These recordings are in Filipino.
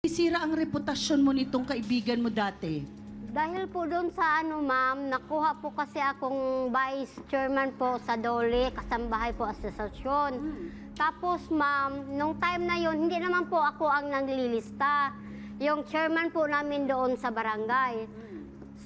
Sira ang reputasyon mo nitong kaibigan mo dati. Dahil po doon sa ma'am, nakuha po kasi akong vice chairman po sa Dole, kasambahay po asosasyon. Tapos ma'am, nung time na yon hindi naman po ako ang naglilista. Yung chairman po namin doon sa barangay.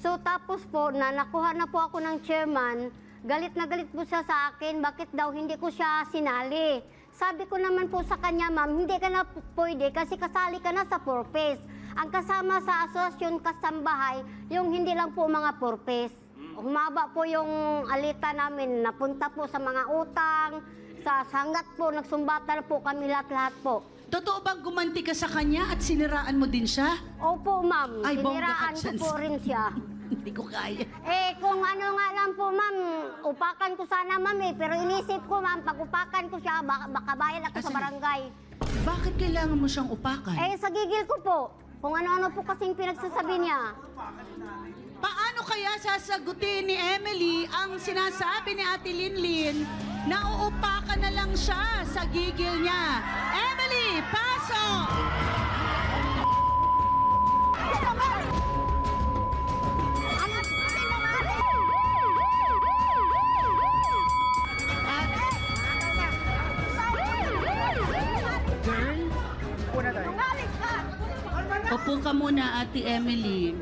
So tapos po, nakuha na po ako ng chairman, galit na galit po siya sa akin, bakit daw hindi ko siya sinali. Sabi ko naman po sa kanya, ma'am, hindi ka na pwede kasi kasali ka na sa purpose. Ang kasama sa asosasyon kasambahay, yung hindi lang po mga purpose. Humaba po yung alita namin, napunta po sa mga utang, sa hanggat po, nagsumbatan po kami lahat-lahat po. Totoo bang gumanti ka sa kanya at siniraan mo din siya? Opo, ma'am, Ay, bongga siniraan ka ko dyan. po rin siya. Hindi ko kaya. Kung ano nga lang po, ma'am, upakan ko sana, ma'am, pero inisip ko, ma'am, pag upakan ko siya, baka bayad ako sa barangay. Bakit kailangan mo siyang upakan? Sa gigil ko po, kung ano-ano po kasing pinagsasabi niya. Paano kaya sasagutin ni Emily ang sinasabi ni Ate Linlin na uupakan na lang siya sa gigil niya? Emily, pasok! Girl, upo ka muna, Ate Emily.